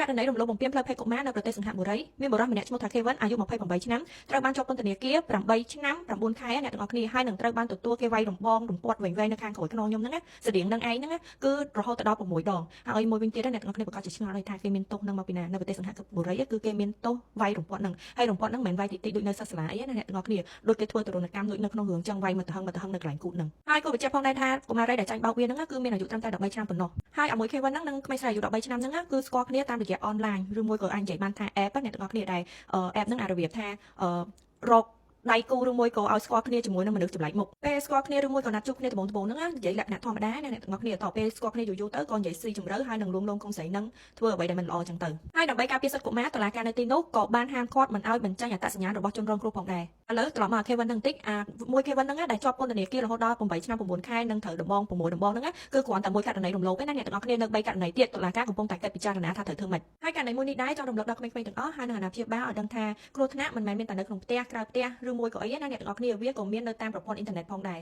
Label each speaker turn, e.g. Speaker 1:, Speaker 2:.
Speaker 1: ករណីរំលោភបំពានផ្លូវភេទកុមារនៅប្រទេសសិង្ហបុរីមានបុរសម្នាក់ឈ្មោះថា Kevin អាយុ28ឆ្នាំត្រូវបានជាប់ពន្ធនាគារ8ឆ្នាំ9ខែអ្នកទាំងអស់គ្នាហើយនឹងត្រូវបានទទួលគេវាយរំបងរំពាត់វែងៗនៅខាងក្រោយខ្នងខ្ញុំហ្នឹងណាស្តៀងនឹងឯងហ្នឹងគឺរហូតដល់6ដងហើយមួយវិញទៀតអ្នកទាំងអស់គ្នាប្រកាសជាឆ្ងល់ហើយថាគេមានទោសនឹងមកពីណានៅប្រទេសសិង្ហបុរីគឺគេមានទោសវាយរំពាត់ហ្នឹងហើយរំពាត់ហ្នឹងមិនមែនវាយតិចៗដូចនៅសាសាលាអីណាអ្នកទាំងអស់គ្នាដូចគេធ្វើទរណកម្មដូចនៅក្នុងរឿងចឹងវាយមកទៅហឹងនៅកន្លែងគូតហ្នឹងហើយក៏បញ្ជាក់ផងដែរថាកុមារីដែលចាញ់បោកវាហ្នឹងគឺមានអាយុត្រឹមតែ13ឆ្នាំប៉ុណ្ណោះហើយអាមួយ Kevin ហ្នឹងនឹងក្មេងស្រីអាយុ13ឆ្នាំហ្នឹងគឺស្គាល់គ្នាតាមរយៈអនឡាញឬមួយក៏អាចនិយាយបានថា app អ្នកទាំងអស់គ្នាដែល app ហ្នឹងអាចរបៀបថារកដៃគូឬមួយក៏ឲ្យស្គាល់គ្នាជាមួយនឹងមនុស្សចម្លែកមុខពេលស្គាល់គ្នាឬមួយក៏ណាត់ជួបគ្នាដំបូងហ្នឹងនិយាយលក្ខណៈធម្មតាអ្នកទាំងអស់គ្នាតពេលស្គាល់គ្នាយូរទៅក៏និយាយស៊ីជម្រៅហើយនឹងលួងលោមកុំស្រីនឹងធ្វើអ្វីដែលមិនល្អចឹងទៅហើយដើម្បីការពារសិទ្ធិកុមារតុលាការនៅទីនោះក៏បានហាមឃាត់មិនឲ្យបញ្ចេញអត្តសញ្ញាណរបស់ជនរងគ្រោះផងដែរឥឡូវត្រឡប់មក Kevin ហ្នឹងបន្តិចមួយ Kevin ហ្នឹងដែលជាប់ពន្ធនាគាររហូតដល់8ឆ្នាំ9ខែនឹងត្រូវដំបង6ដំបងហ្នឹងគឺគ្រាន់តែមួយករណីរំលោភទេណាអ្នកទាំងអស់គ្នានៅ3ករណីទៀតតុលាការកំពុងតែកិច្ចពិចារណាថាត្រូវធ្វើម៉េចហើយករណីមួយនេះដែរចង់រំលឹកដល់ក្មេងៗទាំងអស់ហើយនឹងអាណាព្យាបាលឲ្យដឹងថាគ្រោះថ្នាក់មិនមែនមានតែនៅក្នុងផ្ទះក្រៅផ្ទះឬមួយក៏អីណាអ្នកទាំងអស់គ្នាវាក៏មាននៅតាមប្រព័ន្ធអ៊ីនធឺណិតផងដែរ